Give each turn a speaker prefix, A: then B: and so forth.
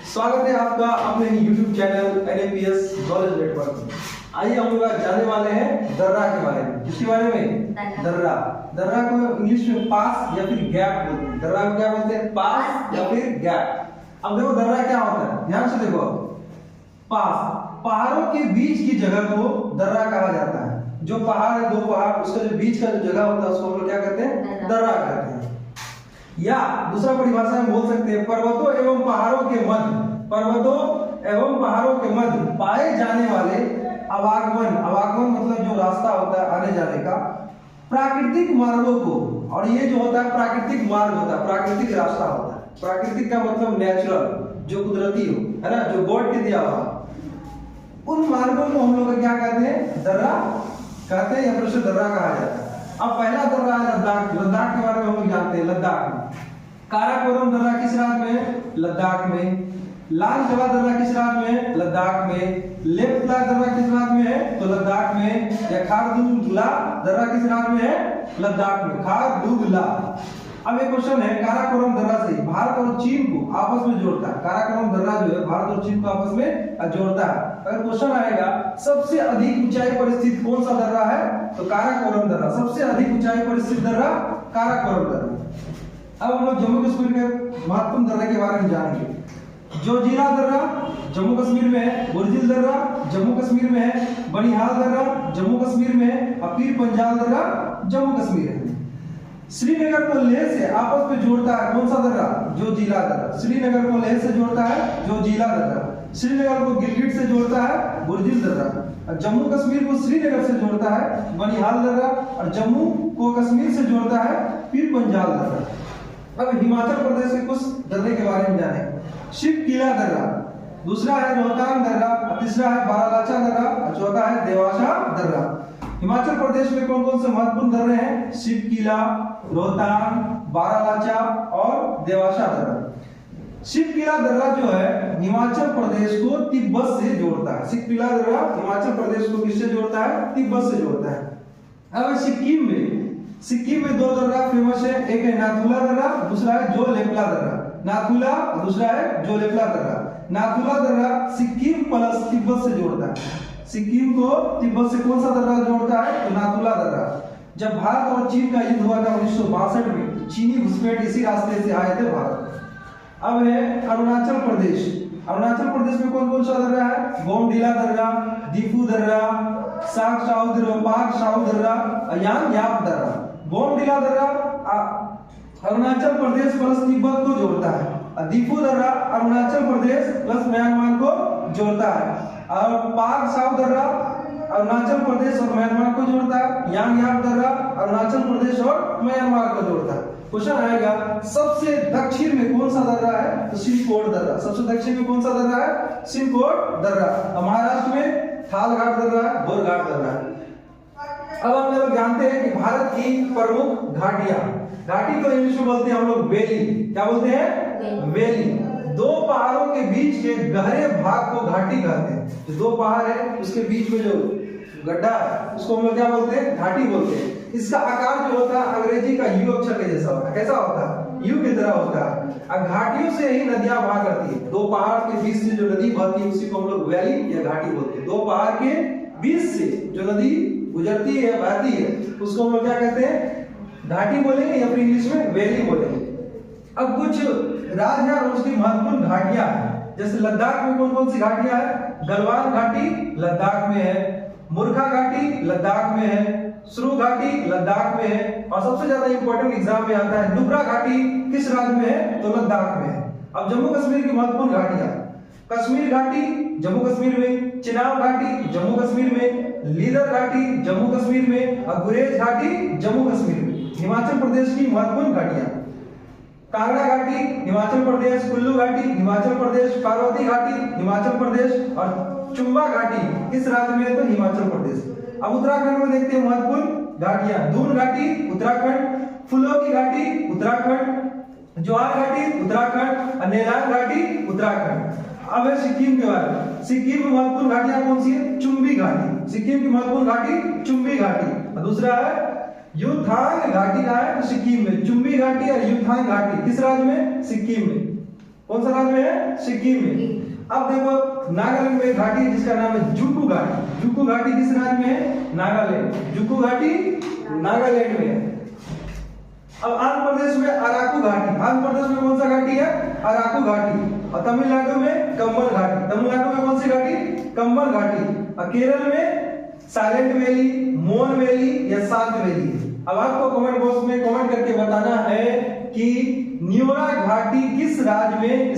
A: स्वागत है आपका अपने YouTube channel NAPS knowledge network में। आइए हम लोग आज जाने वाले हैं दर्रा के बारे में। किसके बारे में? दर्रा। दर्रा को इंग्लिश में पास या फिर गैप बोलते हैं। दर्रा को क्या बोलते हैं? पास या फिर गैप। अब देखो दर्रा क्या होता है, ध्यान से देखो। पास, पहाड़ों के बीच की जगह को दर्रा कहा जाता है। जो पहाड़ है, दो पहाड़, उसका जो बीच का जो जगह होता है उसको हम लोग क्या कहते हैं? दर्रा कहते हैं। या दूसरा परिभाषा में बोल सकते हैं पर्वतों एवं पहाड़ों के मध्य, पर्वतों एवं पहाड़ों के मध्य पाए जाने वाले आवागमन, आवागमन मतलब जो रास्ता होता है आने जाने का, प्राकृतिक मार्गों को। और ये जो होता है प्राकृतिक मार्ग होता है, प्राकृतिक रास्ता होता है। प्राकृतिक का मतलब नेचुरल, जो कुदरती हो, है ना, जो गॉड के दिया हुआ, उन मार्गों को हम लोग क्या कहते हैं? दर्रा कहते हैं, या फिर उसे दर्रा कहा जाता है। अब पहला दर्रा है लद्दाख। लद्दाख के बारे में हम लोग जानते हैं। लद्दाख में काराकोरम दर्रा किस राज्य में है? लद्दाख में। लाल जवा दर्रा किस राज्य में है? लद्दाख में। लेप्ला दर्रा किस राज्य में है? तो लद्दाख में। या खारदुगला दर्रा किस राज्य में है? लद्दाख में। खारदुगला। अब एक क्वेश्चन है, काराकोरम दर्रा से भारत और चीन को आपस में जोड़ता है। काराकोरम दर्रा जो है भारत और चीन को आपस में जोड़ता है। अगर क्वेश्चन आएगा सबसे अधिक ऊंचाई पर स्थित कौन सा दर्रा है, तो काराकोरम दर्रा। सबसे अधिक ऊंचाई पर स्थित दर्रा काराकोरम दर्रा। अब हम लोग जम्मू कश्मीर के महत्वपूर्ण दर्रे के बारे में जानेंगे। जोजिला दर्रा जम्मू कश्मीर में है, बुर्जिल दर्रा जम्मू कश्मीर में है, बनिहाल दर्रा जम्मू कश्मीर में है, और पीर पंजाल दर्रा जम्मू कश्मीर में है। श्रीनगर को लेह से आपस में जोड़ता है कौन सा दर्रा? जोजिला दर्रा। श्रीनगर को लेह से जोड़ता है जोजिला दर्रा। श्रीनगर को गिलगिट से जोड़ता है बुर्जिल दर्रा। जम्मू कश्मीर को श्रीनगर से जोड़ता है बनिहाल दर्रा, और जम्मू को कश्मीर से जोड़ता है पीर पंजाल दर्रा। अब हिमाचल प्रदेश के कुछ दर्रे के बारे में जाने। शिव किला दर्रा, दूसरा है रोहतांग दर्रा, तीसरा है बारालाचा दर्रा, और चौथा है देवाशा दर्रा। हिमाचल प्रदेश में कौन कौन से महत्वपूर्ण दर्रे हैं? शिव किला, रोहतांग, बारालाचा और देवाशा दर्रा। शिव किला दर्रा जो है हिमाचल प्रदेश को तिब्बत से जोड़ता है। शिव किला दर्रा हिमाचल प्रदेश को किससे जोड़ता है? तिब्बत से जोड़ता है। अब सिक्किम में दो दर्रा फेमस है, एक है नाथुला दर्रा, दूसरा है जोलेप्ला दर्रा। नाथुला और दूसरा है जोलेप्ला दर्रा। नाथुला दर्रा सिक्किम प्लस तिब्बत से जोड़ता है। सिक्किम को तिब्बत से कौन सा दर्रा जोड़ता है? तो नाथुला दर्रा। जब भारत और चीन का युद्ध हुआ था 1962 में, चीनी घुसपैठ इसी रास्ते से आए थे भारत। अब है अरुणाचल प्रदेश। अरुणाचल प्रदेश में कौन कौन सा दर्रा है? बोमडिला दर्रा, दीफू दर्रा, साग शाहू दर्रा, यांग याप दर्रा। बोमडिला दर्रा अरुणाचल प्रदेश प्लस तिब्बत को जोड़ता है, और दीफू दर्रा अरुणाचल प्रदेश प्लस म्यांमार को जोड़ता है, और पाक साउ दर्रा अरुणाचल प्रदेश और म्यांमार को जोड़ता है। यांग याप दर्रा अरुणाचल प्रदेश और म्यांमार को जोड़ता है। क्वेश्चन आएगा सबसे दक्षिण में कौन सा दर्रा है? तो सिलकोट दर्रा। सबसे दक्षिण में कौन सा दर्रा है? सिलकोट दर्रा। महाराष्ट्र में थालघाट दर्रा है, बोरघाट दर्रा है। अब हम लोग जानते हैं कि भारत की प्रमुख घाटियां, घाटी को इंग्लिश में बोलते हैं हम लोग वैली। क्या बोलते हैं? वैली। दो पहाड़ों के बीच के गहरे भाग को घाटी कहते हैं। जो दो पहाड़ है उसके बीच में जो गड्ढा है उसको हम लोग क्या बोलते हैं? घाटी बोलते हैं। इसका आकार जो होता है अंग्रेजी का यू अक्षर के जैसा होता है। कैसा होता है? यू की तरह होता है। और घाटियों से ही नदियां बहा करती है। दो पहाड़ के बीच से जो नदी बहती है उसी को हम लोग वैली या घाटी बोलते हैं। दो पहाड़ के बीच से जो नदी गुजरती है, बहती है, उसको हम लोग क्या कहते हैं? घाटी बोलेंगे या फिर इंग्लिश में वैली बोलेंगे। अब कुछ राज्य और उसकी महत्वपूर्ण घाटियां हैं। जैसे लद्दाख में कौन कौन सी घाटियां हैं? गलवान घाटी लद्दाख में है, मुर्खा घाटी लद्दाख में है, सुरु घाटी लद्दाख में है, और सबसे ज्यादा इंपॉर्टेंट एग्जाम में आता है नुब्रा घाटी किस राज्य में है? तो लद्दाख में है। अब जम्मू कश्मीर की महत्वपूर्ण घाटियां, कश्मीर घाटी जम्मू कश्मीर में, चिनाब घाटी जम्मू कश्मीर में, लीदर घाटी जम्मू कश्मीर में, और गुरेज घाटी जम्मू कश्मीर में। हिमाचल प्रदेश की महत्वपूर्ण घाटियां, कांगड़ा घाटी हिमाचल प्रदेश, कुल्लू घाटी हिमाचल प्रदेश, पार्वती घाटी हिमाचल प्रदेश, और चुम्बा घाटी किस राज्य में है? तो हिमाचल प्रदेश। अब उत्तराखंड में देखते हैं महत्वपूर्ण घाटियां, दून घाटी उत्तराखंड, फूलों की घाटी उत्तराखंड, ज्वार घाटी उत्तराखंड, और नेलांग घाटी उत्तराखंड। अब है सिक्किम के बारे में। सिक्किम में महत्वपूर्ण घाटियां कौन सी है? चुम्बी घाटी। सिक्किम की महत्वपूर्ण घाटी चुम्बी घाटी। और दूसरा है युथांग घाटी का है सिक्किम में। चुम्बी घाटी और युथांग घाटी किस राज्य में? सिक्किम में। कौन सा राज्य में है? सिक्किम में। अब देखो नागालैंड में घाटी है जिसका नाम है जुकू घाटी। जुकू घाटी किस राज्य में है? नागालैंड। जुकू घाटी नागालैंड में है। अब आंध्र प्रदेश में अराकू घाटी। आंध्र प्रदेश में कौन सा घाटी है? अराकू घाटी। और तमिलनाडु में कंबल घाटी। तमिलनाडु में कौन सी घाटी? कंबल घाटी। और केरल में साइलेंट वैली, मोन वैली या शांत वैली। अब आपको कमेंट बॉक्स में कमेंट करके बताना है कि न्योरा घाटी किस राज्य में